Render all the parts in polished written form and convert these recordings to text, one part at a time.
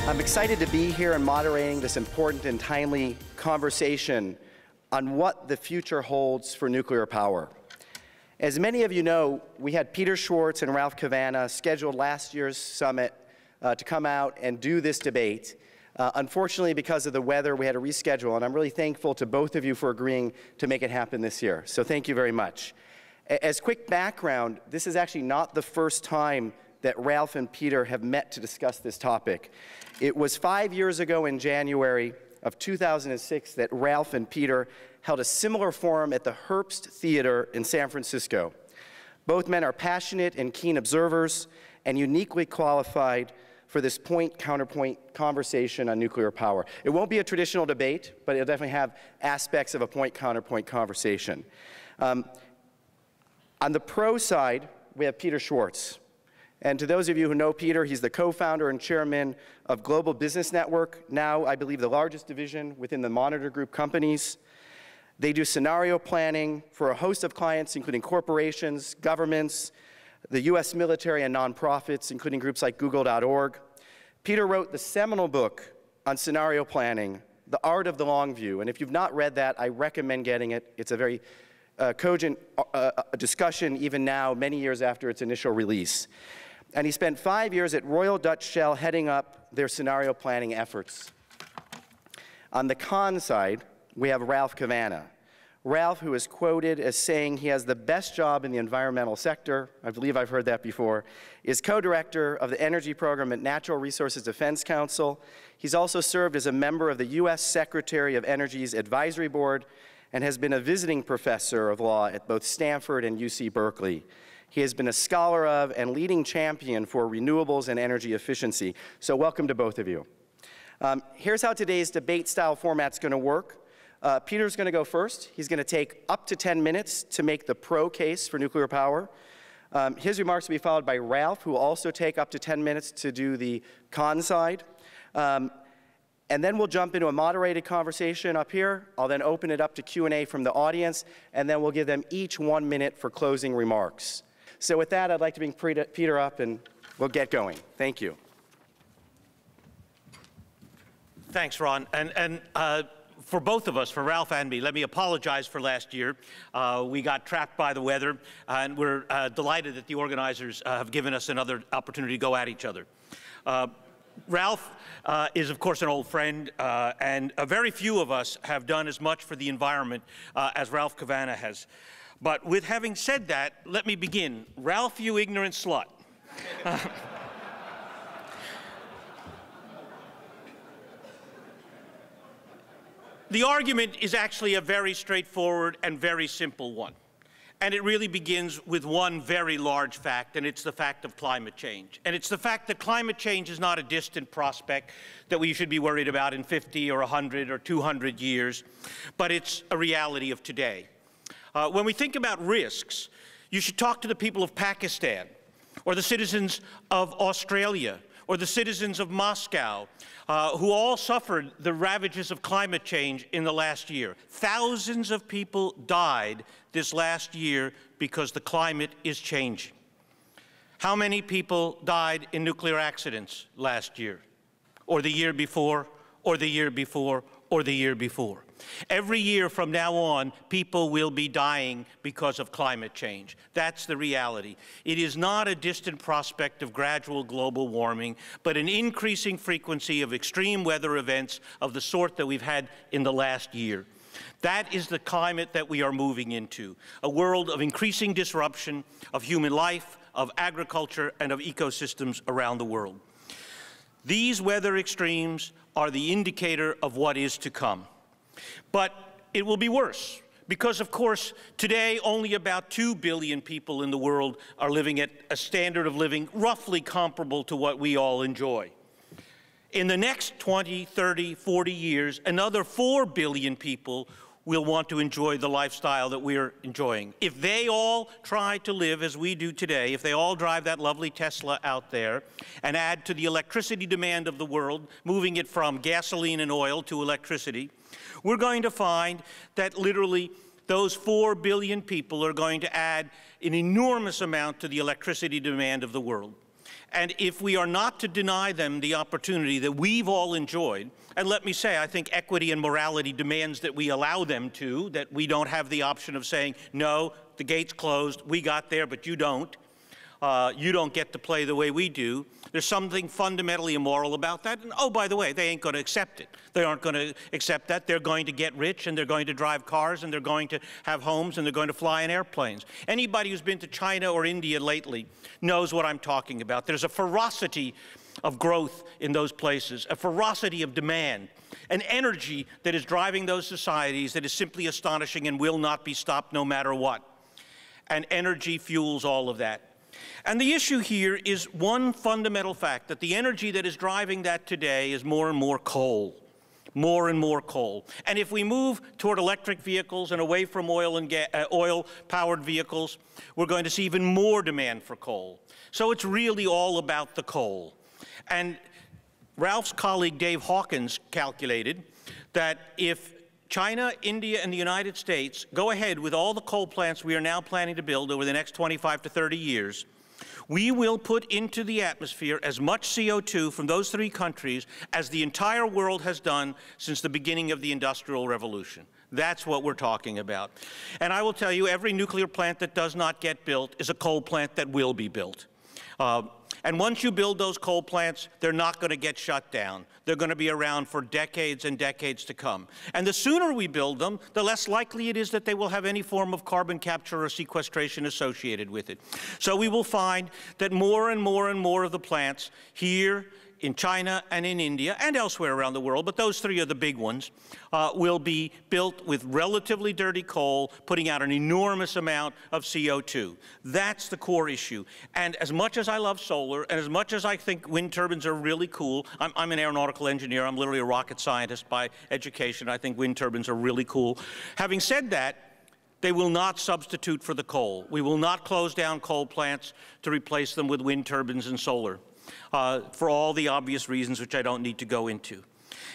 I'm excited to be here and moderating this important and timely conversation on what the future holds for nuclear power. As many of you know, we had Peter Schwartz and Ralph Cavanagh scheduled last year's summit to come out and do this debate. Unfortunately, because of the weather, we had to reschedule, and I'm really thankful to both of you for agreeing to make it happen this year. So thank you very much. As quick background, this is actually not the first time that Ralph and Peter have met to discuss this topic. It was 5 years ago in January of 2006 that Ralph and Peter held a similar forum at the Herbst Theater in San Francisco. Both men are passionate and keen observers and uniquely qualified for this point-counterpoint conversation on nuclear power. It won't be a traditional debate, but it'll definitely have aspects of a point-counterpoint conversation. On the pro side, we have Peter Schwartz. And to those of you who know Peter, he's the co-founder and chairman of Global Business Network, now I believe the largest division within the Monitor Group companies. They do scenario planning for a host of clients, including corporations, governments, the US military, and nonprofits, including groups like Google.org. Peter wrote the seminal book on scenario planning, The Art of the Long View. And if you've not read that, I recommend getting it. It's a very cogent discussion even now, many years after its initial release. And he spent 5 years at Royal Dutch Shell heading up their scenario planning efforts. On the con side, we have Ralph Cavanagh. Ralph, who is quoted as saying he has the best job in the environmental sector, I believe I've heard that before, is co-director of the energy program at Natural Resources Defense Council. He's also served as a member of the US Secretary of Energy's Advisory Board and has been a visiting professor of law at both Stanford and UC Berkeley. He has been a scholar of and leading champion for renewables and energy efficiency. So welcome to both of you. Here's how today's debate-style format's going to work. Peter's going to go first. He's going to take up to 10 minutes to make the pro case for nuclear power. His remarks will be followed by Ralph, who will also take up to 10 minutes to do the con side. And then we'll jump into a moderated conversation up here. I'll then open it up to Q&A from the audience, and then we'll give them each 1 minute for closing remarks. So with that, I'd like to bring Peter up, and we'll get going. Thank you. Thanks, Ron. And for both of us, for Ralph and me, let me apologize for last year. We got trapped by the weather, and we're delighted that the organizers have given us another opportunity to go at each other. Ralph is, of course, an old friend, and very few of us have done as much for the environment as Ralph Cavanagh has. But with having said that, let me begin. Ralph, you ignorant slut. The argument is actually a very straightforward and very simple one. And it really begins with one very large fact, and it's the fact of climate change. And it's the fact that climate change is not a distant prospect that we should be worried about in 50 or 100 or 200 years, but it's a reality of today. When we think about risks, you should talk to the people of Pakistan, or the citizens of Australia, or the citizens of Moscow, who all suffered the ravages of climate change in the last year. Thousands of people died this last year because the climate is changing. How many people died in nuclear accidents last year, or the year before, or the year before, or the year before? Every year from now on, people will be dying because of climate change. That's the reality. It is not a distant prospect of gradual global warming, but an increasing frequency of extreme weather events of the sort that we've had in the last year. That is the climate that we are moving into, a world of increasing disruption of human life, of agriculture, and of ecosystems around the world. These weather extremes are the indicator of what is to come. But it will be worse, because, of course, today only about 2 billion people in the world are living at a standard of living roughly comparable to what we all enjoy. In the next 20, 30, 40 years, another 4 billion people will want to enjoy the lifestyle that we're enjoying. If they all try to live as we do today, if they all drive that lovely Tesla out there and add to the electricity demand of the world, moving it from gasoline and oil to electricity, we're going to find that literally those 4 billion people are going to add an enormous amount to the electricity demand of the world. And if we are not to deny them the opportunity that we've all enjoyed, and let me say, I think equity and morality demands that we allow them to, that we don't have the option of saying, no, the gate's closed, we got there, but you don't. You don't get to play the way we do. There's something fundamentally immoral about that. And oh, by the way, they ain't going to accept it. They aren't going to accept that. They're going to get rich, and they're going to drive cars, and they're going to have homes, and they're going to fly in airplanes. Anybody who's been to China or India lately knows what I'm talking about. There's a ferocity of growth in those places, a ferocity of demand, an energy that is driving those societies that is simply astonishing and will not be stopped no matter what. And energy fuels all of that. And the issue here is one fundamental fact, that the energy that is driving that today is more and more coal. More and more coal. And if we move toward electric vehicles and away from oil-powered vehicles, we're going to see even more demand for coal. So it's really all about the coal. And Ralph's colleague Dave Hawkins calculated that if China, India, and the United States go ahead with all the coal plants we are now planning to build over the next 25 to 30 years, we will put into the atmosphere as much CO2 from those three countries as the entire world has done since the beginning of the Industrial Revolution. That's what we're talking about. And I will tell you, every nuclear plant that does not get built is a coal plant that will be built. And once you build those coal plants, they're not going to get shut down. They're going to be around for decades and decades to come. And the sooner we build them, the less likely it is that they will have any form of carbon capture or sequestration associated with it. So we will find that more and more and more of the plants here in China and in India and elsewhere around the world, but those three are the big ones, will be built with relatively dirty coal, putting out an enormous amount of CO2. That's the core issue. And as much as I love solar, and as much as I think wind turbines are really cool, I'm an aeronautical engineer, I'm literally a rocket scientist by education, I think wind turbines are really cool. Having said that, they will not substitute for the coal. We will not close down coal plants to replace them with wind turbines and solar. For all the obvious reasons which I don't need to go into.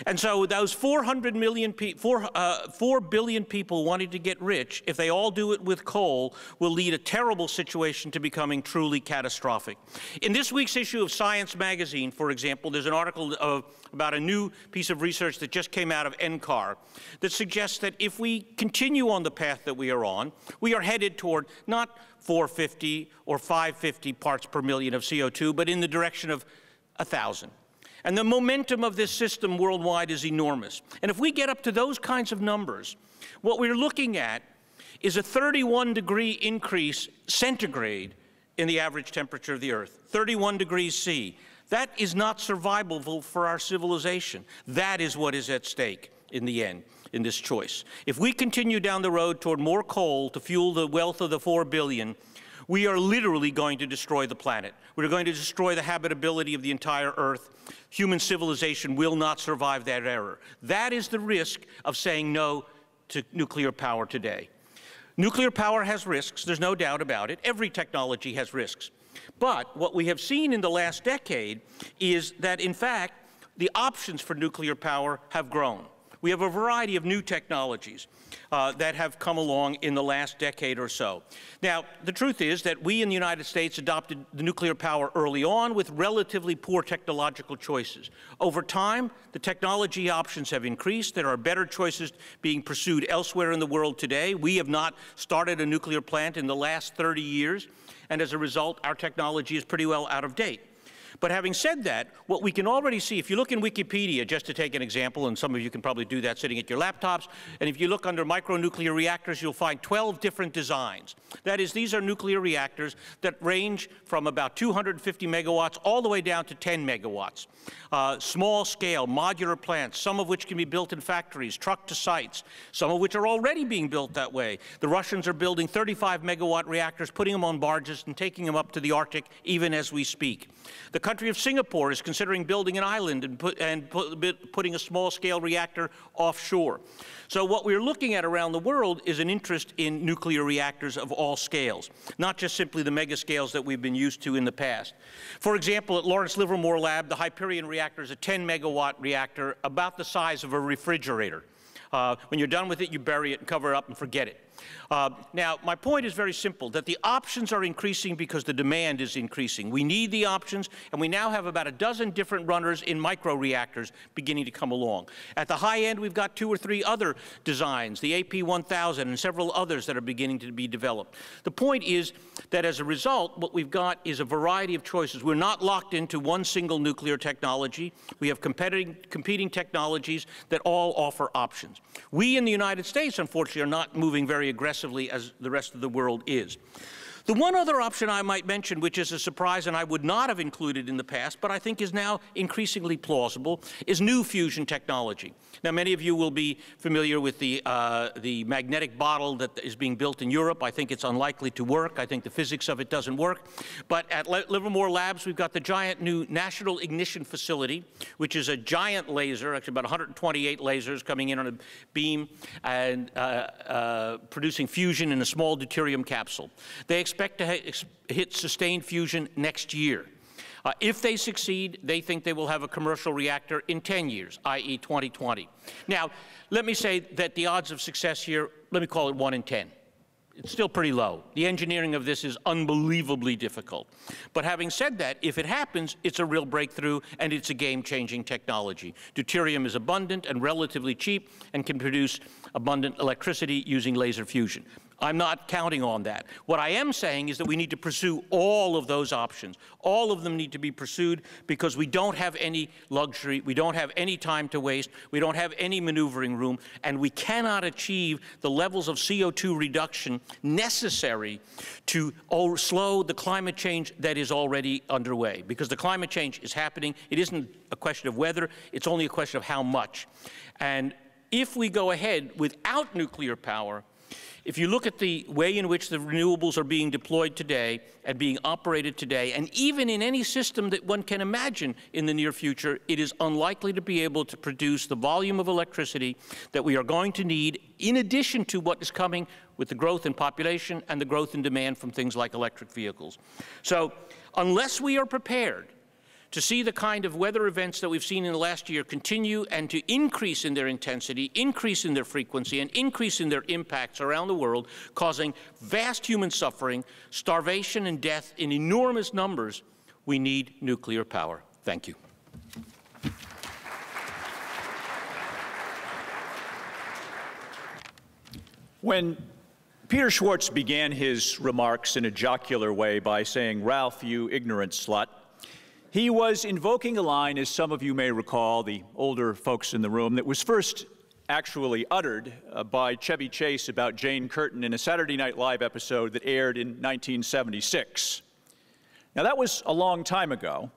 And so those 4 billion people wanting to get rich, if they all do it with coal, will lead a terrible situation to becoming truly catastrophic. In this week's issue of Science magazine, for example, there's an article about a new piece of research that just came out of NCAR that suggests that if we continue on the path that we are on, we are headed toward not 450 or 550 parts per million of CO2, but in the direction of 1,000. And the momentum of this system worldwide is enormous. And if we get up to those kinds of numbers, what we're looking at is a 31-degree increase centigrade in the average temperature of the Earth, 31 degrees C. That is not survivable for our civilization. That is what is at stake in the end, in this choice. If we continue down the road toward more coal to fuel the wealth of the 4 billion, we are literally going to destroy the planet. We're going to destroy the habitability of the entire Earth. Human civilization will not survive that error. That is the risk of saying no to nuclear power today. Nuclear power has risks, there's no doubt about it. Every technology has risks. But what we have seen in the last decade is that, in fact, the options for nuclear power have grown. We have a variety of new technologies that have come along in the last decade or so. Now, the truth is that we in the United States adopted the nuclear power early on with relatively poor technological choices. Over time, the technology options have increased. There are better choices being pursued elsewhere in the world today. We have not started a nuclear plant in the last 30 years, and as a result, our technology is pretty well out of date. But having said that, what we can already see, if you look in Wikipedia, just to take an example, and some of you can probably do that sitting at your laptops, and if you look under micronuclear reactors, you'll find 12 different designs. That is, these are nuclear reactors that range from about 250 megawatts all the way down to 10 megawatts. Small scale, modular plants, some of which can be built in factories, trucked to sites, some of which are already being built that way. The Russians are building 35 megawatt reactors, putting them on barges and taking them up to the Arctic even as we speak. The country of Singapore is considering building an island and putting a small-scale reactor offshore. So what we're looking at around the world is an interest in nuclear reactors of all scales, not just simply the mega scales that we've been used to in the past. For example, at Lawrence Livermore Lab, the Hyperion reactor is a 10-megawatt reactor about the size of a refrigerator. When you're done with it, you bury it and cover it up and forget it. Now, my point is very simple, that the options are increasing because the demand is increasing. We need the options, and we now have about a dozen different runners in microreactors beginning to come along. At the high end, we've got 2 or 3 other designs, the AP1000 and several others that are beginning to be developed. The point is that as a result, what we've got is a variety of choices. We're not locked into one single nuclear technology. We have competing technologies that all offer options. We in the United States, unfortunately, are not moving very aggressively as the rest of the world is. The one other option I might mention, which is a surprise and I would not have included in the past, but I think is now increasingly plausible, is new fusion technology. Now, many of you will be familiar with the magnetic bottle that is being built in Europe. I think it's unlikely to work. I think the physics of it doesn't work. But at Livermore Labs, we've got the giant new National Ignition Facility, which is a giant laser, actually about 128 lasers coming in on a beam and producing fusion in a small deuterium capsule. They expect to hit sustained fusion next year. If they succeed, they think they will have a commercial reactor in 10 years, i.e. 2020. Now, let me say that the odds of success here, let me call it 1 in 10. It's still pretty low. The engineering of this is unbelievably difficult. But having said that, if it happens, it's a real breakthrough, and it's a game-changing technology. Deuterium is abundant and relatively cheap and can produce abundant electricity using laser fusion. I'm not counting on that. What I am saying is that we need to pursue all of those options. All of them need to be pursued because we don't have any luxury, we don't have any time to waste, we don't have any maneuvering room, and we cannot achieve the levels of CO2 reduction necessary to slow the climate change that is already underway. Because the climate change is happening. It isn't a question of whether, it's only a question of how much. And if we go ahead without nuclear power, if you look at the way in which the renewables are being deployed today and being operated today, and even in any system that one can imagine in the near future, it is unlikely to be able to produce the volume of electricity that we are going to need, in addition to what is coming with the growth in population and the growth in demand from things like electric vehicles. So unless we are prepared to see the kind of weather events that we've seen in the last year continue and to increase in their intensity, increase in their frequency, and increase in their impacts around the world, causing vast human suffering, starvation, and death in enormous numbers, we need nuclear power. Thank you. When Peter Schwartz began his remarks in a jocular way by saying, "Ralph, you ignorant slut," he was invoking a line, as some of you may recall, the older folks in the room, that was first actually uttered by Chevy Chase about Jane Curtin in a Saturday Night Live episode that aired in 1976. Now, that was a long time ago,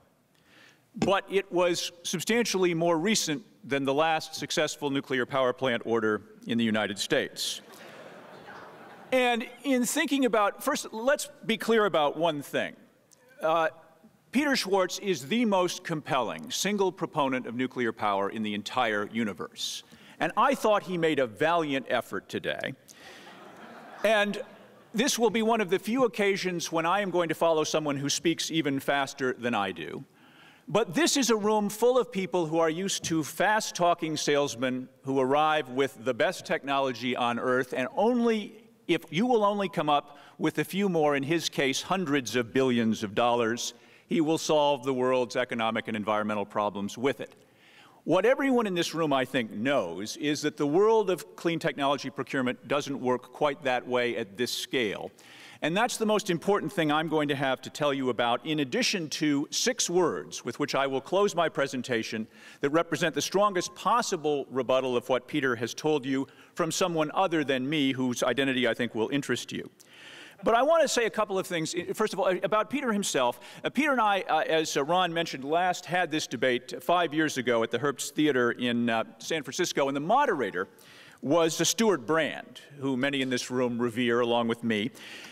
but it was substantially more recent than the last successful nuclear power plant order in the United States. And in thinking about, first, let's be clear about one thing. Peter Schwartz is the most compelling single proponent of nuclear power in the entire universe. And I thought he made a valiant effort today. And this will be one of the few occasions when I am going to follow someone who speaks even faster than I do. But this is a room full of people who are used to fast-talking salesmen who arrive with the best technology on Earth, and if you will only come up with a few more, in his case, hundreds of billions of dollars, he will solve the world's economic and environmental problems with it. What everyone in this room, I think, knows is that the world of clean technology procurement doesn't work quite that way at this scale. And that's the most important thing I'm going to have to tell you about, in addition to 6 words with which I will close my presentation that represent the strongest possible rebuttal of what Peter has told you from someone other than me, whose identity I think will interest you. But I want to say a couple of things. First of all, about Peter himself. Peter and I, as Ron mentioned, last had this debate 5 years ago at the Herbst Theater in San Francisco, and the moderator was Stuart Brand, who many in this room revere along with me.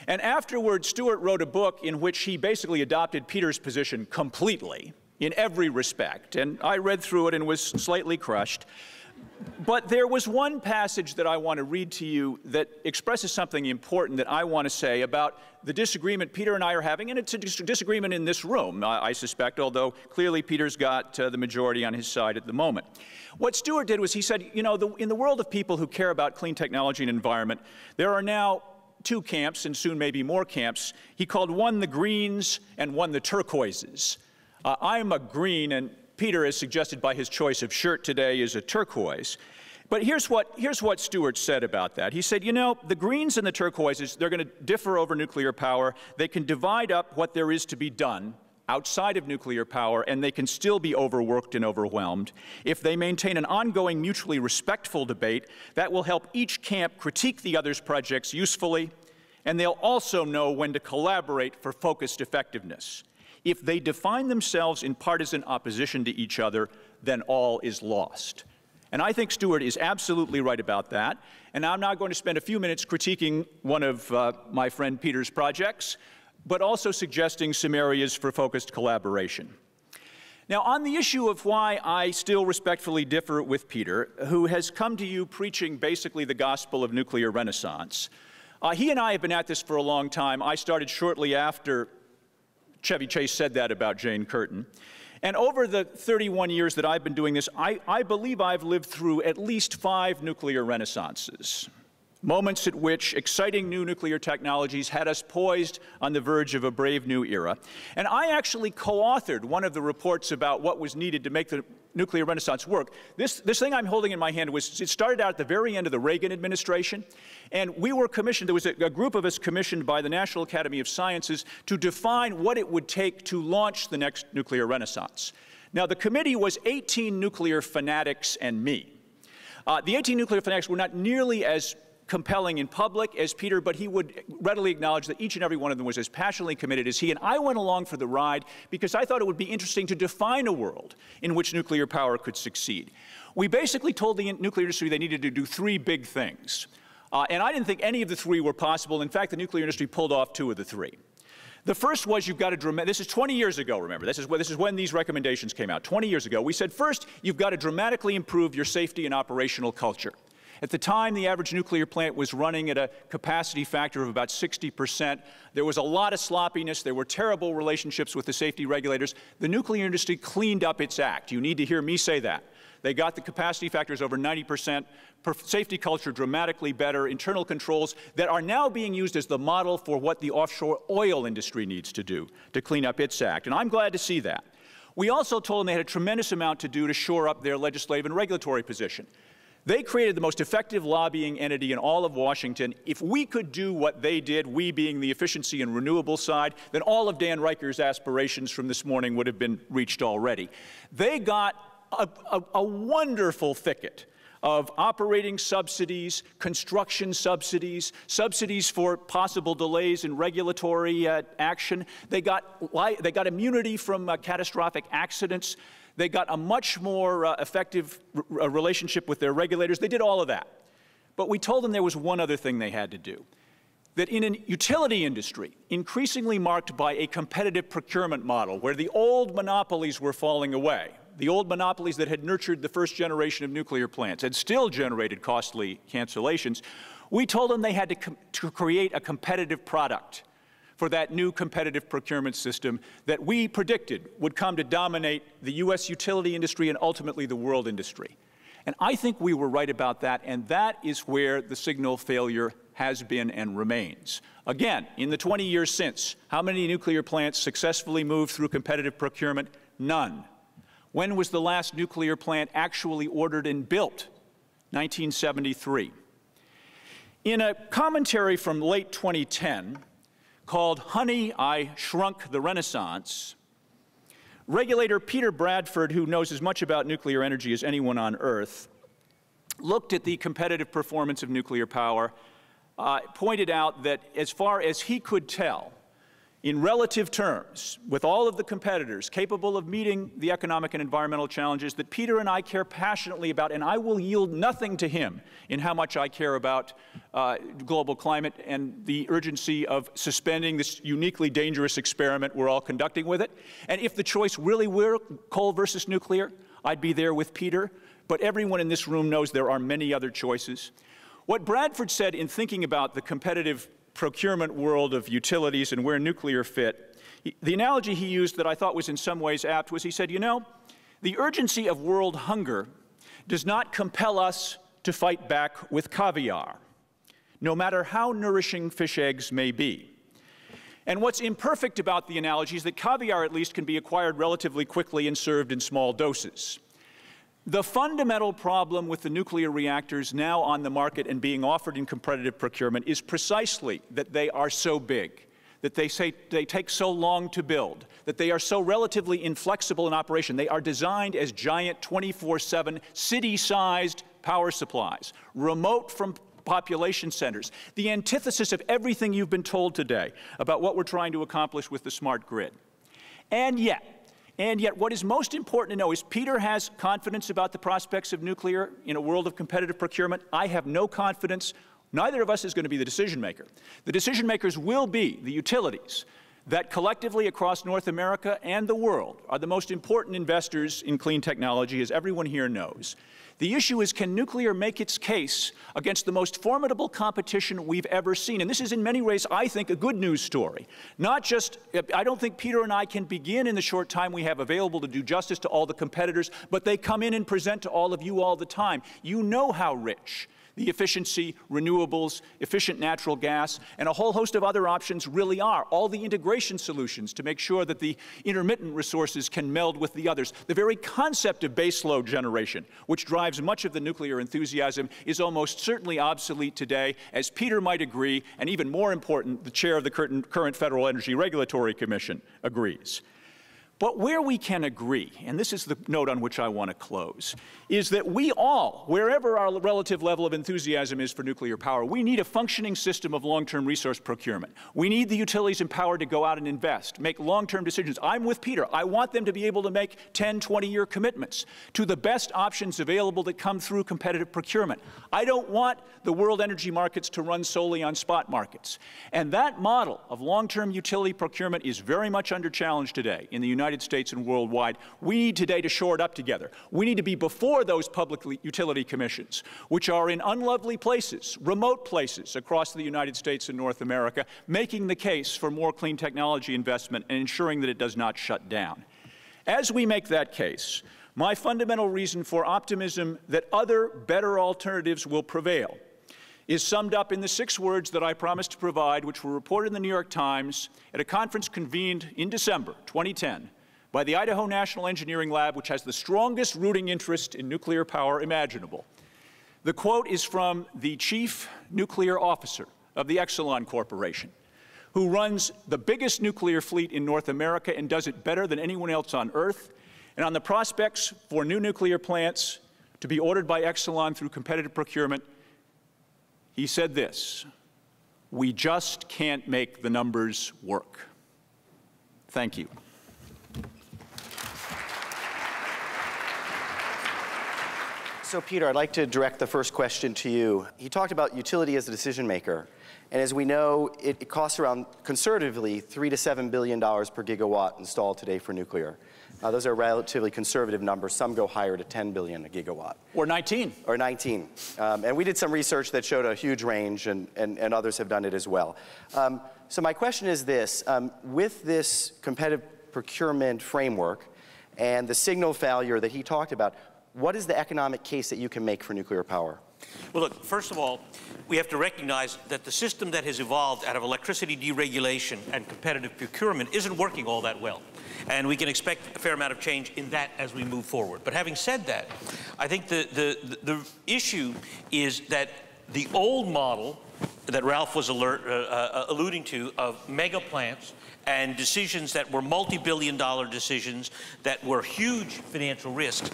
And afterward, Stuart wrote a book in which he basically adopted Peter's position completely, in every respect. And I read through it and was slightly crushed. But there was one passage that I want to read to you that expresses something important that I want to say about the disagreement Peter and I are having, and it's a disagreement in this room, I suspect, although clearly Peter's got the majority on his side at the moment. What Stuart did was he said, you know, in the world of people who care about clean technology and environment, there are now two camps, and soon maybe more camps. He called one the greens and one the turquoises. I'm a green, and Peter, as suggested by his choice of shirt today, is a turquoise. But here's what Stuart said about that. He said, you know, the greens and the turquoises, they're going to differ over nuclear power. They can divide up what there is to be done outside of nuclear power, and they can still be overworked and overwhelmed. If they maintain an ongoing, mutually respectful debate, that will help each camp critique the other's projects usefully, and they'll also know when to collaborate for focused effectiveness. If they define themselves in partisan opposition to each other, then all is lost. And I think Stuart is absolutely right about that. And I'm now going to spend a few minutes critiquing one of my friend Peter's projects, but also suggesting some areas for focused collaboration. Now, on the issue of why I still respectfully differ with Peter, who has come to you preaching basically the gospel of nuclear renaissance, he and I have been at this for a long time. I started shortly after Chevy Chase said that about Jane Curtin. And over the 31 years that I've been doing this, I believe I've lived through at least 5 nuclear renaissances, moments at which exciting new nuclear technologies had us poised on the verge of a brave new era. And I actually co-authored one of the reports about what was needed to make the nuclear renaissance work. This thing I'm holding in my hand it started out at the very end of the Reagan administration, and we were commissioned, there was a group of us commissioned by the National Academy of Sciences to define what it would take to launch the next nuclear renaissance. Now, the committee was 18 nuclear fanatics and me. The 18 nuclear fanatics were not nearly as compelling in public as Peter, but he would readily acknowledge that each and every one of them was as passionately committed as he. And I went along for the ride because I thought it would be interesting to define a world in which nuclear power could succeed. We basically told the nuclear industry they needed to do 3 big things. And I didn't think any of the 3 were possible. In fact, the nuclear industry pulled off 2 of the 3. The first was you've got to this is 20 years ago, remember. This is when these recommendations came out, 20 years ago. We said, first, you've got to dramatically improve your safety and operational culture. At the time, the average nuclear plant was running at a capacity factor of about 60%. There was a lot of sloppiness. There were terrible relationships with the safety regulators. The nuclear industry cleaned up its act. You need to hear me say that. They got the capacity factors over 90%, safety culture dramatically better, internal controls that are now being used as the model for what the offshore oil industry needs to do to clean up its act. And I'm glad to see that. We also told them they had a tremendous amount to do to shore up their legislative and regulatory position. They created the most effective lobbying entity in all of Washington. If we could do what they did, we being the efficiency and renewable side, then all of Dan Riker's aspirations from this morning would have been reached already. They got a wonderful thicket of operating subsidies, construction subsidies, subsidies for possible delays in regulatory action. They got immunity from catastrophic accidents. They got a much more effective relationship with their regulators. They did all of that. But we told them there was one other thing they had to do. That in a utility industry, increasingly marked by a competitive procurement model, where the old monopolies were falling away, the old monopolies that had nurtured the first generation of nuclear plants and still generated costly cancellations, we told them they had to create a competitive product for that new competitive procurement system that we predicted would come to dominate the U.S. utility industry and ultimately the world industry. And I think we were right about that, and that is where the signal failure has been and remains. Again, in the 20 years since, how many nuclear plants successfully moved through competitive procurement? None. When was the last nuclear plant actually ordered and built? 1973. In a commentary from late 2010, called Honey, I Shrunk the Renaissance, regulator Peter Bradford, who knows as much about nuclear energy as anyone on Earth, looked at the competitive performance of nuclear power, pointed out that as far as he could tell, in relative terms, with all of the competitors capable of meeting the economic and environmental challenges that Peter and I care passionately about, and I will yield nothing to him in how much I care about global climate and the urgency of suspending this uniquely dangerous experiment we're all conducting with it. And if the choice really were coal versus nuclear, I'd be there with Peter, but everyone in this room knows there are many other choices. What Bradford said in thinking about the competitive procurement world of utilities and where nuclear fit, the analogy he used that I thought was in some ways apt was he said, you know, the urgency of world hunger does not compel us to fight back with caviar, no matter how nourishing fish eggs may be. And what's imperfect about the analogy is that caviar at least can be acquired relatively quickly and served in small doses. The fundamental problem with the nuclear reactors now on the market and being offered in competitive procurement is precisely that they are so big, that they take so long to build, that they are so relatively inflexible in operation. They are designed as giant 24/7 city-sized power supplies, remote from population centers, the antithesis of everything you've been told today about what we're trying to accomplish with the smart grid. And yet, what is most important to know is Peter has confidence about the prospects of nuclear in a world of competitive procurement. I have no confidence. Neither of us is going to be the decision maker. The decision makers will be the utilities that collectively across North America and the world are the most important investors in clean technology, as everyone here knows. The issue is, can nuclear make its case against the most formidable competition we've ever seen? And this is in many ways, I think, a good news story. Not just, I don't think Peter and I can begin in the short time we have available to do justice to all the competitors, but they come in and present to all of you all the time. You know how rich the efficiency, renewables, efficient natural gas, and a whole host of other options really are. All the integration solutions to make sure that the intermittent resources can meld with the others. The very concept of baseload generation, which drives much of the nuclear enthusiasm, is almost certainly obsolete today, as Peter might agree, and even more important, the chair of the current Federal Energy Regulatory Commission agrees. But where we can agree, and this is the note on which I want to close, is that we all, wherever our relative level of enthusiasm is for nuclear power, we need a functioning system of long-term resource procurement. We need the utilities empowered to go out and invest, make long-term decisions. I'm with Peter. I want them to be able to make 10, 20-year commitments to the best options available that come through competitive procurement. I don't want the world energy markets to run solely on spot markets. And that model of long-term utility procurement is very much under challenge today in the United States and worldwide. We need today to shore it up together. We need to be before those public utility commissions, which are in unlovely places, remote places across the United States and North America, making the case for more clean technology investment and ensuring that it does not shut down. As we make that case, my fundamental reason for optimism that other, better alternatives will prevail is summed up in the 6 words that I promised to provide, which were reported in the New York Times at a conference convened in December 2010 by the Idaho National Engineering Lab, which has the strongest rooting interest in nuclear power imaginable. The quote is from the chief nuclear officer of the Exelon Corporation, who runs the biggest nuclear fleet in North America and does it better than anyone else on Earth. And on the prospects for new nuclear plants to be ordered by Exelon through competitive procurement, he said this: "We just can't make the numbers work." Thank you. So, Peter, I'd like to direct the first question to you. He talked about utility as a decision maker. And as we know, it costs around, conservatively, $3 to $7 billion per gigawatt installed today for nuclear. Those are relatively conservative numbers. Some go higher to 10 billion a gigawatt. Or 19. Or 19. And we did some research that showed a huge range, and others have done it as well. So my question is this. With this competitive procurement framework and the signal failure that he talked about, what is the economic case that you can make for nuclear power? Well, look, first of all, we have to recognize that the system that has evolved out of electricity deregulation and competitive procurement isn't working all that well. And we can expect a fair amount of change in that as we move forward. But having said that, I think the issue is that the old model that Ralph was alluding to of mega plants and decisions that were multi-billion-dollar decisions that were huge financial risks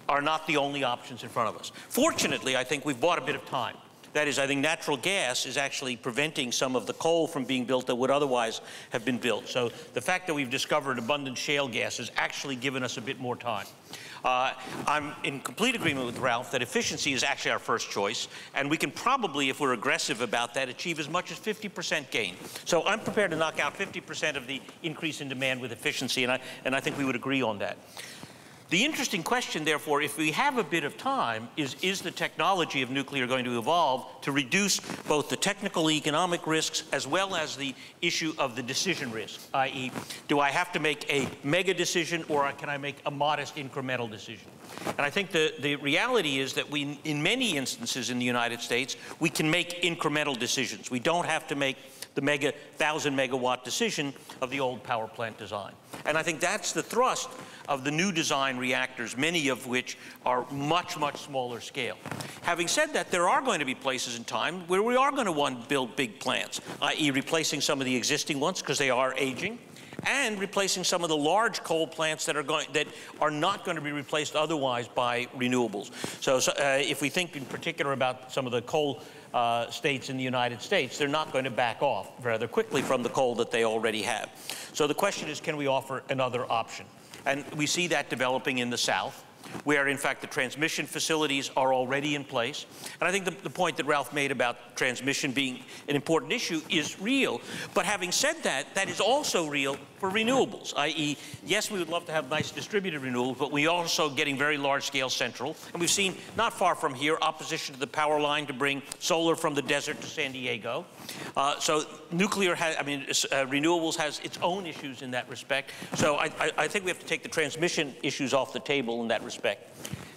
are not the only options in front of us. Fortunately, I think we've bought a bit of time. That is, I think natural gas is actually preventing some of the coal from being built that would otherwise have been built. So the fact that we've discovered abundant shale gas has actually given us a bit more time. I'm in complete agreement with Ralph that efficiency is actually our first choice, and we can probably, if we're aggressive about that, achieve as much as 50% gain. So I'm prepared to knock out 50% of the increase in demand with efficiency, and I think we would agree on that. The interesting question, therefore, if we have a bit of time, is the technology of nuclear going to evolve to reduce both the technical economic risks as well as the issue of the decision risk, i.e., do I have to make a mega decision or can I make a modest incremental decision? And I think the reality is that we, in many instances in the United States, we can make incremental decisions. We don't have to make the 1,000 megawatt decision of the old power plant design. And I think that's the thrust of the new design reactors, many of which are much, much smaller scale. Having said that, there are going to be places in time where we are going to want to build big plants, i.e. replacing some of the existing ones because they are aging, and replacing some of the large coal plants that are not going to be replaced otherwise by renewables. So if we think in particular about some of the coal states in the United States, they're not going to back off rather quickly from the coal that they already have. So the question is, can we offer another option? And we see that developing in the South, where, in fact, the transmission facilities are already in place. And I think the point that Ralph made about transmission being an important issue is real. But having said that, that is also real for renewables, i.e., yes, we would love to have nice distributed renewables, but we're also getting very large-scale central. And we've seen, not far from here, opposition to the power line to bring solar from the desert to San Diego. So nuclear has, renewables has its own issues in that respect. So I think we have to take the transmission issues off the table in that respect.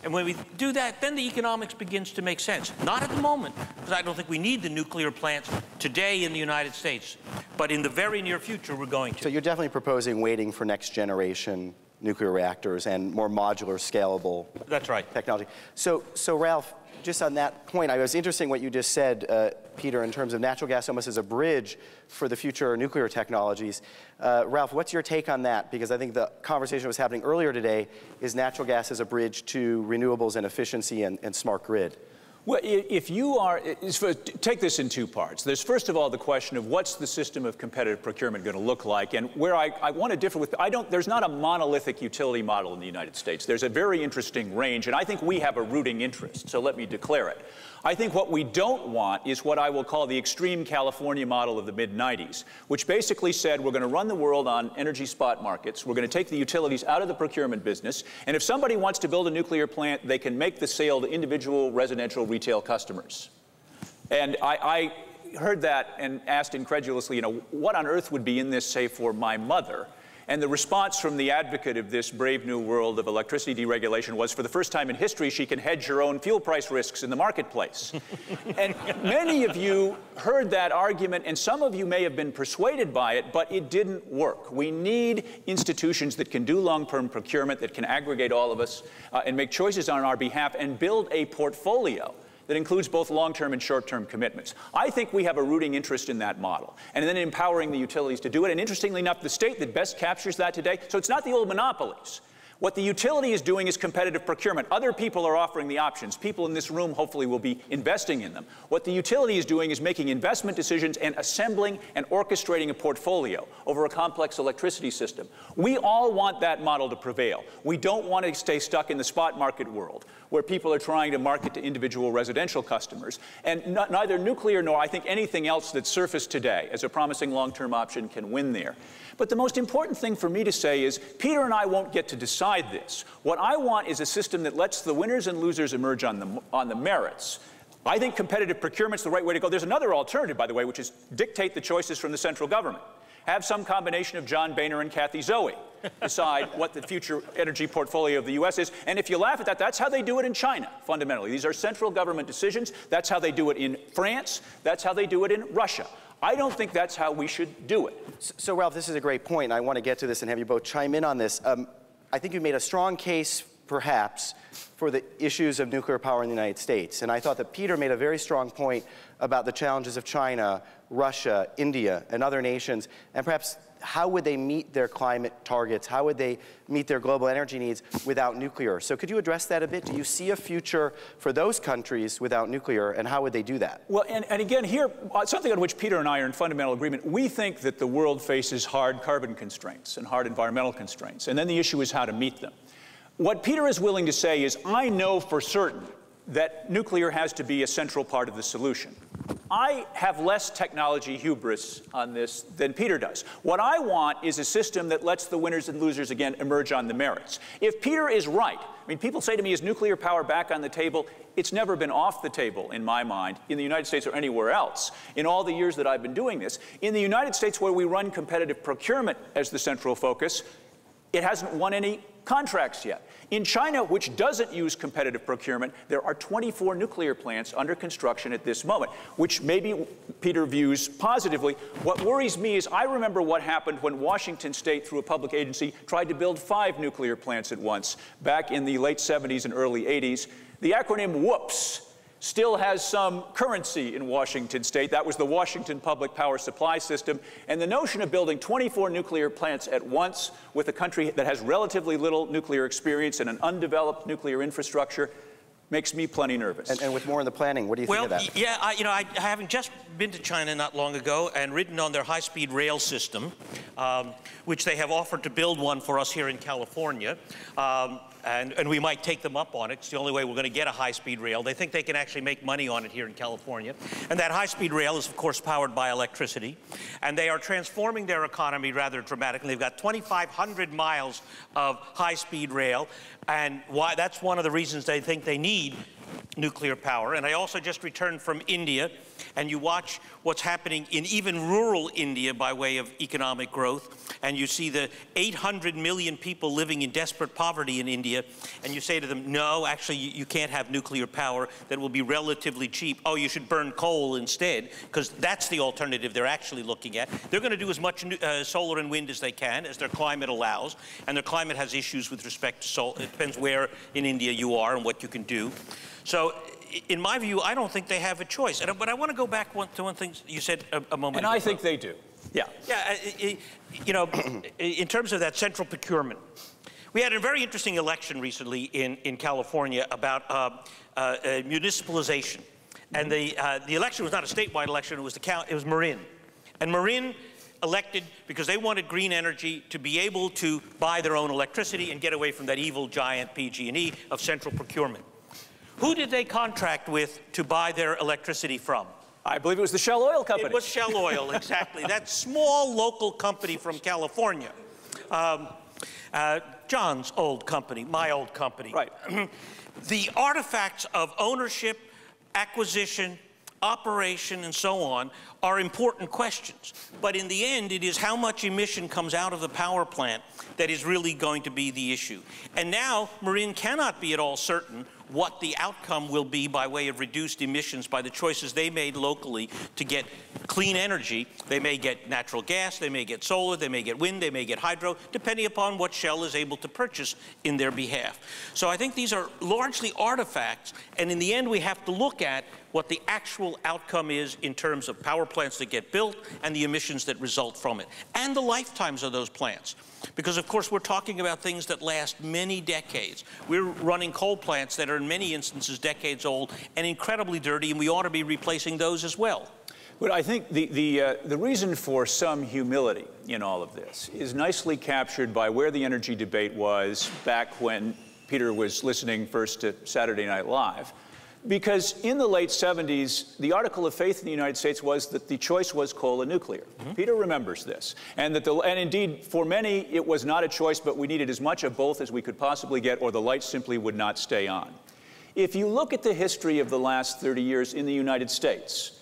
And when we do that, then the economics begins to make sense. Not at the moment, because I don't think we need the nuclear plants today in the United States. But in the very near future, we're going to. So you're definitely proposing waiting for next generation nuclear reactors and more modular, scalable That's right. technology. So Ralph, just on that point, it was interesting what you just said, Peter, in terms of natural gas almost as a bridge for the future nuclear technologies. Ralph, what's your take on that? Because I think the conversation that was happening earlier today is natural gas as a bridge to renewables and efficiency and smart grid. Well, if you are, take this in two parts. There's first of all the question of what's the system of competitive procurement going to look like, and where I want to differ with, there's not a monolithic utility model in the United States. There's a very interesting range, and I think we have a rooting interest, so let me declare it. I think what we don't want is what I will call the extreme California model of the mid-90s, which basically said we're going to run the world on energy spot markets, we're going to take the utilities out of the procurement business, and if somebody wants to build a nuclear plant, they can make the sale to individual residential retail customers. And I heard that and asked incredulously, what on earth would be in this, say, for my mother? And the response from the advocate of this brave new world of electricity deregulation was, for the first time in history, she can hedge her own fuel price risks in the marketplace. And many of you heard that argument, and some of you may have been persuaded by it, but it didn't work. We need institutions that can do long-term procurement, that can aggregate all of us and make choices on our behalf and build a portfolio that includes both long-term and short-term commitments. I think we have a rooting interest in that model, and then empowering the utilities to do it. And interestingly enough, the state that best captures that today, so it's not the old monopolies. What the utility is doing is competitive procurement. Other people are offering the options. People in this room hopefully will be investing in them. What the utility is doing is making investment decisions and assembling and orchestrating a portfolio over a complex electricity system. We all want that model to prevail. We don't want to stay stuck in the spot market world where people are trying to market to individual residential customers. And neither nuclear nor I think anything else that's surfaced today as a promising long-term option can win there. But the most important thing for me to say is Peter and I won't get to decide this. What I want is a system that lets the winners and losers emerge on the merits. I think competitive procurement's the right way to go. There's another alternative, by the way, which is dictate the choices from the central government. Have some combination of John Boehner and Kathy Zoe decide what the future energy portfolio of the U.S. is. And if you laugh at that, that's how they do it in China, fundamentally. These are central government decisions. That's how they do it in France. That's how they do it in Russia. I don't think that's how we should do it. So Ralph, this is a great point. I want to get to this and have you both chime in on this. I think you made a strong case, perhaps, for the issues of nuclear power in the United States. And I thought that Peter made a very strong point about the challenges of China, Russia, India, and other nations, and perhaps how would they meet their climate targets? How would they meet their global energy needs without nuclear? So could you address that a bit? Do you see a future for those countries without nuclear, and how would they do that? Well, and again, here, something on which Peter and I are in fundamental agreement. We think that the world faces hard carbon constraints and hard environmental constraints, and then the issue is how to meet them. What Peter is willing to say is, I know for certain that nuclear has to be a central part of the solution. I have less technology hubris on this than Peter does. What I want is a system that lets the winners and losers again emerge on the merits. If Peter is right, I mean, people say to me, is nuclear power back on the table? It's never been off the table, in my mind, in the United States or anywhere else, in all the years that I've been doing this. In the United States, where we run competitive procurement as the central focus, it hasn't won any contracts yet. In China, which doesn't use competitive procurement, there are 24 nuclear plants under construction at this moment, which maybe Peter views positively. What worries me is I remember what happened when Washington State, through a public agency, tried to build 5 nuclear plants at once back in the late 70s and early 80s. The acronym WHOOPS still has some currency in Washington State. That was the Washington Public Power Supply System. And the notion of building 24 nuclear plants at once with a country that has relatively little nuclear experience and an undeveloped nuclear infrastructure makes me plenty nervous. And with more in the planning, what do you think of that? Well, yeah, I haven't just been to China not long ago and ridden on their high-speed rail system, which they have offered to build one for us here in California. And we might take them up on it. It's the only way we're going to get a high-speed rail. They think they can actually make money on it here in California. And that high-speed rail is, of course, powered by electricity. And they are transforming their economy rather dramatically. They've got 2,500 miles of high-speed rail. And that's one of the reasons they think they need nuclear power. And I also just returned from India, and you watch what's happening in even rural India by way of economic growth, and you see the 800 million people living in desperate poverty in India, and you say to them, no, actually, you can't have nuclear power that will be relatively cheap. Oh, you should burn coal instead, because that's the alternative they're actually looking at. They're going to do as much solar and wind as they can, as their climate allows, and their climate has issues with respect to solar. It depends where in India you are and what you can do. So, in my view, I don't think they have a choice. But I want to go back to one thing you said a moment ago. And I think they do. Yeah. Yeah, you know, in terms of that central procurement, we had a very interesting election recently in California about municipalization. And the election was not a statewide election, it was Marin. And Marin elected because they wanted green energy to be able to buy their own electricity and get away from that evil giant PG&E of central procurement. Who did they contract with to buy their electricity from? I believe it was the Shell Oil Company. It was Shell Oil, exactly. That small local company from California. John's old company, my old company. Right. The artifacts of ownership, acquisition, operation, and so on are important questions. But in the end, it is how much emission comes out of the power plant that is really going to be the issue. And now, Marin cannot be at all certain what the outcome will be by way of reduced emissions by the choices they made locally to get clean energy. They may get natural gas, they may get solar, they may get wind, they may get hydro, depending upon what Shell is able to purchase in their behalf. So I think these are largely artifacts, and in the end we have to look at what the actual outcome is in terms of power plants that get built and the emissions that result from it, and the lifetimes of those plants. Because, of course, we're talking about things that last many decades. We're running coal plants that are in many instances decades old and incredibly dirty, and we ought to be replacing those as well. But I think the reason for some humility in all of this is nicely captured by where the energy debate was back when Peter was listening first to Saturday Night Live. Because in the late 70s, the article of faith in the United States was that the choice was coal and nuclear. Mm-hmm. Peter remembers this. And indeed, for many, it was not a choice, but we needed as much of both as we could possibly get, or the lights simply would not stay on. If you look at the history of the last 30 years in the United States,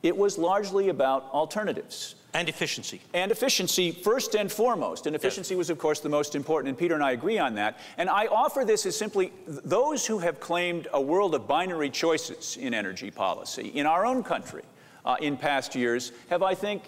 it was largely about alternatives. And efficiency. And efficiency, first and foremost. And efficiency was, of course, the most important, and Peter and I agree on that. And I offer this as simply those who have claimed a world of binary choices in energy policy in our own country in past years have, I think,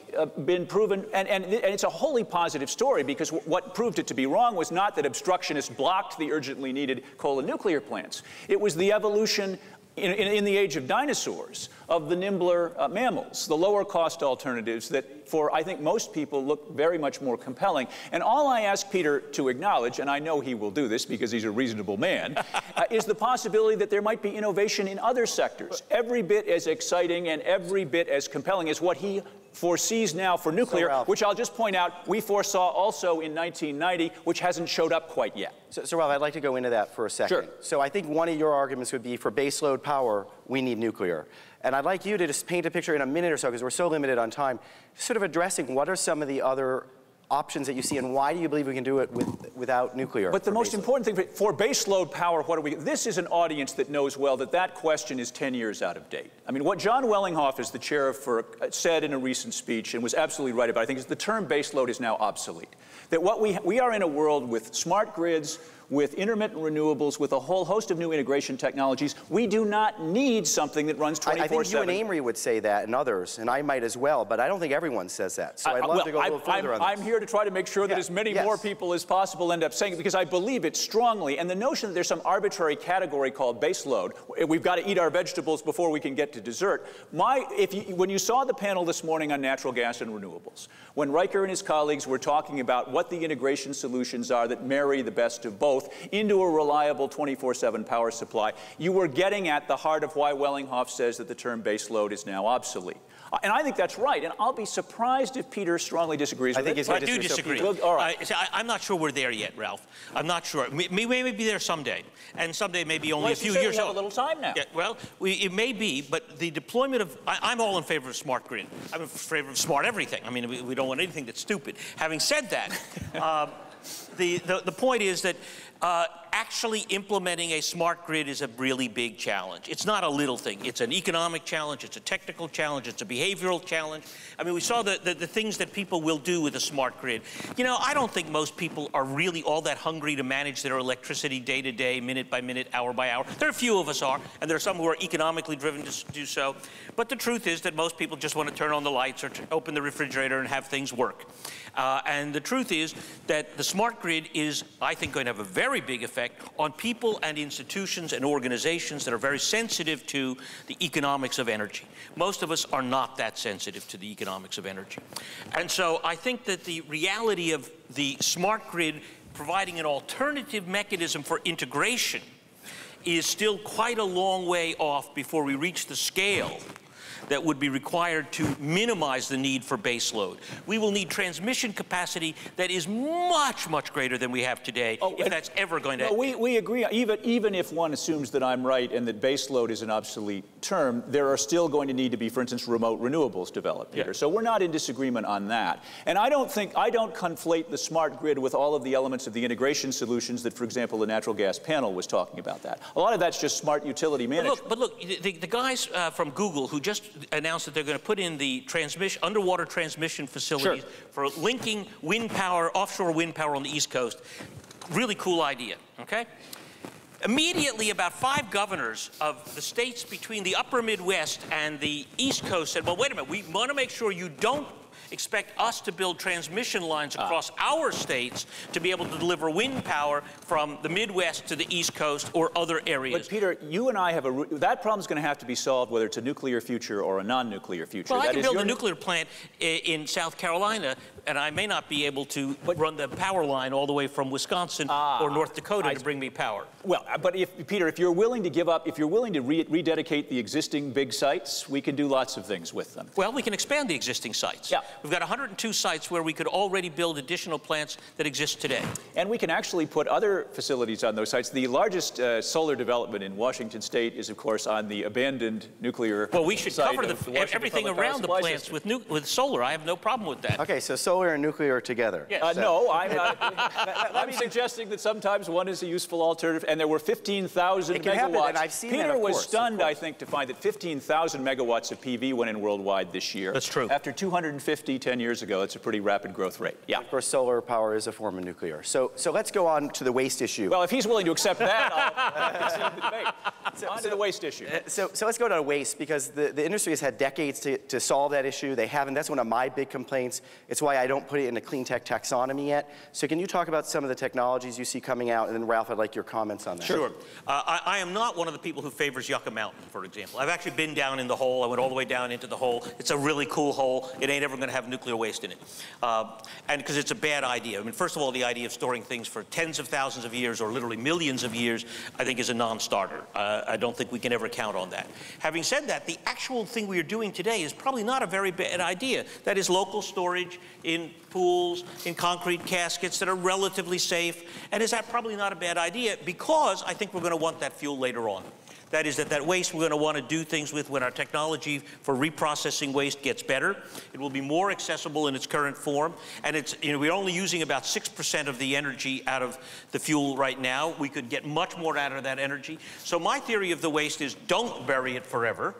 been proven, and it's a wholly positive story, because what proved it to be wrong was not that obstructionists blocked the urgently needed coal and nuclear plants. It was the evolution in the age of dinosaurs, of the nimbler mammals, the lower cost alternatives that for, I think, most people look very much more compelling. And all I ask Peter to acknowledge, and I know he will do this because he's a reasonable man, is the possibility that there might be innovation in other sectors, every bit as exciting and every bit as compelling as what he foresees now for nuclear, which I'll just point out we foresaw also in 1990, which hasn't showed up quite yet. So Ralph, I'd like to go into that for a second. Sure. So I think one of your arguments would be for baseload power, we need nuclear. And I'd like you to just paint a picture in a minute or so, because we're so limited on time, sort of addressing what are some of the other options that you see, and why do you believe we can do it without nuclear? But the most important thing for baseload power, what are we? This is an audience that knows well that that question is 10 years out of date. I mean, what John Wellinghoff, as the chair of FERC, said in a recent speech, and was absolutely right about, I think, is the term baseload is now obsolete. That what we are in a world with smart grids, with intermittent renewables, with a whole host of new integration technologies. We do not need something that runs 24/7. I think you and Amory would say that, and others, and I might as well, but I don't think everyone says that. So I'd love to go a little further on this. I'm here to try to make sure that as many more people as possible end up saying it, because I believe it strongly. And the notion that there's some arbitrary category called baseload, we've got to eat our vegetables before we can get to dessert. When you saw the panel this morning on natural gas and renewables, when Riker and his colleagues were talking about what the integration solutions are that marry the best of both into a reliable 24/7 power supply, you were getting at the heart of why Wellinghoff says that the term baseload is now obsolete. And I think that's right, and I'll be surprised if Peter strongly disagrees with it. I do disagree. All right. I'm not sure we're there yet, Ralph. I'm not sure. We may be there someday, and someday maybe only a few years. We have a little time now. Yeah, well, it may be, but the deployment of I'm all in favor of smart grid. I'm in favor of smart everything. I mean, we don't want anything that's stupid. Having said that, the point is that actually implementing a smart grid is a really big challenge. It's not a little thing. It's an economic challenge. It's a technical challenge. It's a behavioral challenge. I mean, we saw the things that people will do with a smart grid. You know, I don't think most people are really all that hungry to manage their electricity day to day, minute by minute, hour by hour. There are a few of us are, and there are some who are economically driven to do so. But the truth is that most people just want to turn on the lights or open the refrigerator and have things work. And the truth is that the smart grid is, I think, going to have a very big effect on people and institutions and organizations that are very sensitive to the economics of energy. Most of us are not that sensitive to the economics of energy. And so I think that the reality of the smart grid providing an alternative mechanism for integration is still quite a long way off before we reach the scale that would be required to minimize the need for baseload. We will need transmission capacity that is much, much greater than we have today, if that's ever going to happen. We agree, even if one assumes that I'm right and that baseload is an obsolete term, there are still going to need to be, for instance, remote renewables developed, Peter. So we're not in disagreement on that. And I don't conflate the smart grid with all of the elements of the integration solutions that, for example, the natural gas panel was talking about that. A lot of that's just smart utility management. But look, the guys from Google who just announced that they're going to put in the underwater transmission facilities for linking wind power, offshore wind power on the East Coast. Really cool idea, okay? Immediately, about 5 governors of the states between the upper Midwest and the East Coast said, well, wait a minute, we want to make sure you don't expect us to build transmission lines across our states to be able to deliver wind power from the Midwest to the East Coast or other areas. But Peter, you and I have that problem's going to have to be solved whether it's a nuclear future or a non-nuclear future. Well, I can build a nuclear plant in South Carolina, and I may not be able to run the power line all the way from Wisconsin or North Dakota to bring me power. Well, but Peter, if you're willing to give up, if you're willing to rededicate the existing big sites, we can do lots of things with them. Well, we can expand the existing sites. Yeah. We've got 102 sites where we could already build additional plants that exist today. And we can actually put other facilities on those sites. The largest solar development in Washington State is, of course, on the abandoned nuclear Well, we should cover everything around the plants system. with solar. I have no problem with that. Okay, so solar and nuclear together. Yes. No, I'm suggesting that sometimes one is a useful alternative, and there were 15,000 megawatts. Happen, and I've seen Peter that, was stunned, I think, to find that 15,000 megawatts of PV went in worldwide this year. That's true. After 250 10 years ago, it's a pretty rapid growth rate. Yeah. Of course, solar power is a form of nuclear. So let's go on to the waste issue. Well, if he's willing to accept that, I'll concede the debate. On to the waste issue. So let's go to waste, because the industry has had decades to solve that issue. They haven't. That's one of my big complaints. It's why I don't put it in a clean tech taxonomy yet. So can you talk about some of the technologies you see coming out? And then, Ralph, I'd like your comments on that. Sure. I am not one of the people who favors Yucca Mountain, for example. I've actually been down in the hole. I went all the way down into the hole. It's a really cool hole. It ain't ever going to have nuclear waste in it. And because it's a bad idea. I mean, first of all, the idea of storing things for tens of thousands of years or literally millions of years, I think is a non-starter. I don't think we can ever count on that. Having said that, the actual thing we are doing today is probably not a very bad idea. That is local storage in pools, in concrete caskets that are relatively safe. And is that probably not a bad idea? Because I think we're going to want that fuel later on. That is that waste we're going to want to do things with when our technology for reprocessing waste gets better. It will be more accessible in its current form. And it's, we're only using about 6% of the energy out of the fuel right now. We could get much more out of that energy. So my theory of the waste is don't bury it forever.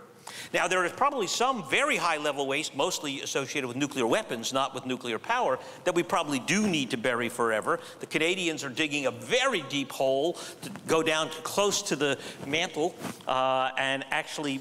Now, there is probably some very high-level waste, mostly associated with nuclear weapons, not with nuclear power, that we probably do need to bury forever. The Canadians are digging a very deep hole to go down close to the mantle and actually,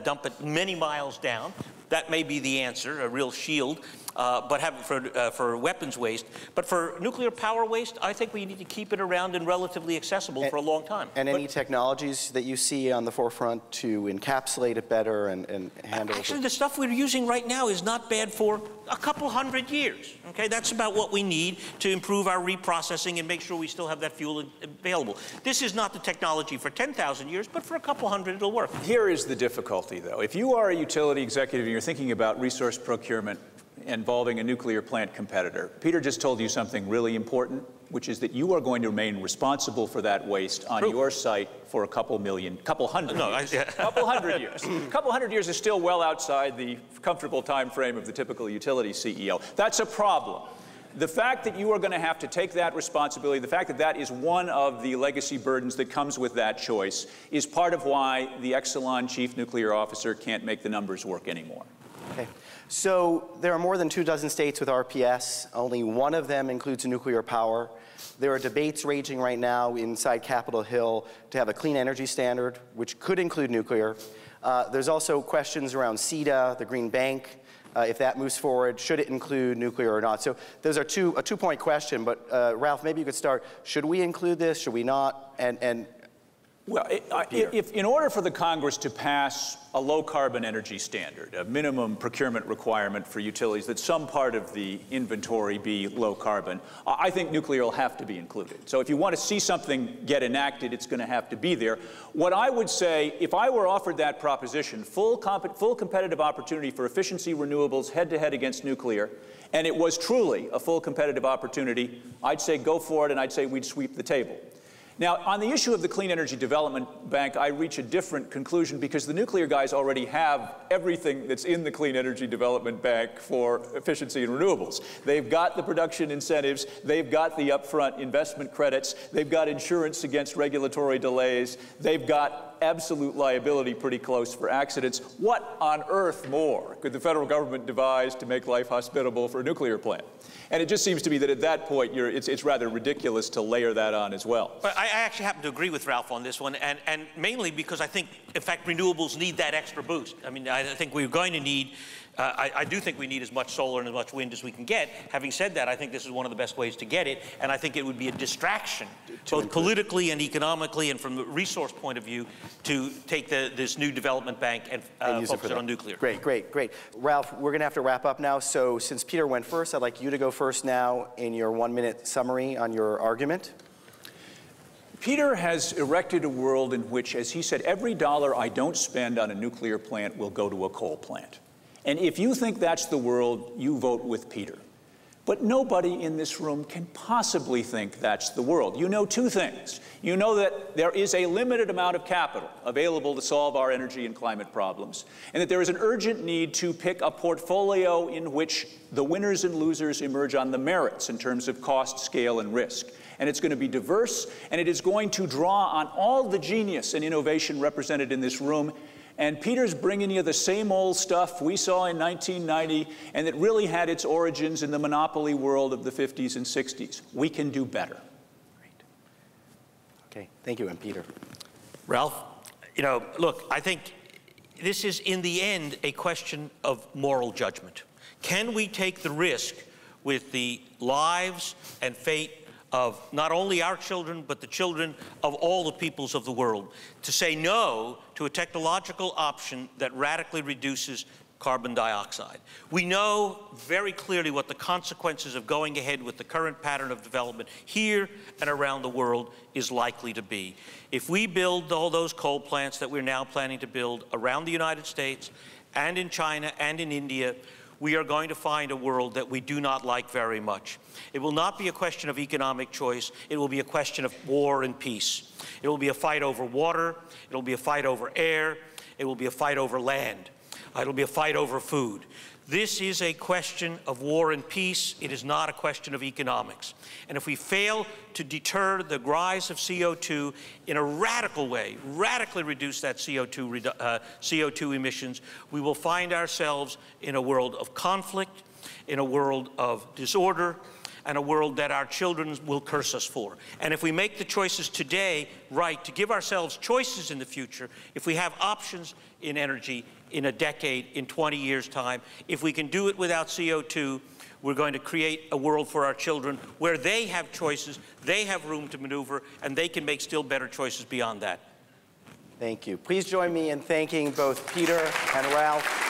dump it many miles down. That may be the answer, a real shield. But have it for weapons waste. But for nuclear power waste, I think we need to keep it around and relatively accessible for a long time. And any technologies that you see on the forefront to encapsulate it better and handle it? Actually, the stuff we're using right now is not bad for a couple hundred years. Okay, that's about what we need to improve our reprocessing and make sure we still have that fuel available. This is not the technology for 10,000 years, but for a couple hundred, it'll work. Here is the difficulty, though. If you are a utility executive and you're thinking about resource procurement involving a nuclear plant competitor, Peter just told you something really important, which is that you are going to remain responsible for that waste on your site for a couple hundred years. Couple hundred years. A couple hundred years is still well outside the comfortable time frame of the typical utility CEO. That's a problem. The fact that you are going to have to take that responsibility, the fact that that is one of the legacy burdens that comes with that choice, is part of why the Exelon chief nuclear officer can't make the numbers work anymore. Okay. So there are more than 24 states with RPS. Only one of them includes nuclear power. There are debates raging right now inside Capitol Hill to have a clean energy standard, which could include nuclear. There's also questions around CETA, the Green Bank, if that moves forward, should it include nuclear or not? So those are a two-point question, but Ralph, maybe you could start. Should we include this? Should we not? Well, if in order for the Congress to pass a low-carbon energy standard, a minimum procurement requirement for utilities, that some part of the inventory be low-carbon, I think nuclear will have to be included. So if you want to see something get enacted, it's going to have to be there. What I would say, if I were offered that proposition, full competitive opportunity for efficiency renewables head-to-head against nuclear, and it was truly a full competitive opportunity, I'd say go for it, and I'd say we'd sweep the table. Now, on the issue of the Clean Energy Development Bank, I reach a different conclusion because the nuclear guys already have everything that's in the Clean Energy Development Bank for efficiency and renewables. They've got the production incentives, they've got the upfront investment credits, they've got insurance against regulatory delays, they've got absolute liability pretty close for accidents. What on earth more could the federal government devise to make life hospitable for a nuclear plant? And it just seems to me that at that point, it's rather ridiculous to layer that on as well. But I actually happen to agree with Ralph on this one, and mainly because I think, in fact, renewables need that extra boost. I mean, I think we're going to need, I do think we need as much solar and as much wind as we can get. Having said that, I think this is one of the best ways to get it, and I think it would be a distraction, both politically and economically and from the resource point of view, to take this new development bank and focus it on nuclear. Great. Ralph, we're going to have to wrap up now, so since Peter went first, I'd like you to go first now in your 1-minute summary on your argument. Peter has erected a world in which, as he said, every dollar I don't spend on a nuclear plant will go to a coal plant. And if you think that's the world, you vote with Peter. But nobody in this room can possibly think that's the world. You know two things. You know that there is a limited amount of capital available to solve our energy and climate problems, and that there is an urgent need to pick a portfolio in which the winners and losers emerge on the merits in terms of cost, scale, and risk. And it's going to be diverse, and it is going to draw on all the genius and innovation represented in this room. And Peter's bringing you the same old stuff we saw in 1990, and that really had its origins in the monopoly world of the 50s and 60s. We can do better. Great. Okay, thank you, and Peter. Ralph, look, I think this is, in the end, a question of moral judgment. Can we take the risk with the lives and fate of not only our children, but the children of all the peoples of the world, to say no to a technological option that radically reduces carbon dioxide. We know very clearly what the consequences of going ahead with the current pattern of development here and around the world is likely to be. If we build all those coal plants that we're now planning to build around the United States and in China and in India, we are going to find a world that we do not like very much. It will not be a question of economic choice. It will be a question of war and peace. It will be a fight over water. It will be a fight over air. It will be a fight over land. It will be a fight over food. This is a question of war and peace. It is not a question of economics. And if we fail to deter the rise of CO2 in a radical way, radically reduce that CO2 emissions, we will find ourselves in a world of conflict, in a world of disorder, and a world that our children will curse us for. And if we make the choices today right, to give ourselves choices in the future, if we have options in energy in a decade, in 20 years' time, if we can do it without CO2, we're going to create a world for our children where they have choices, they have room to maneuver, and they can make still better choices beyond that. Thank you. Please join me in thanking both Peter and Ralph.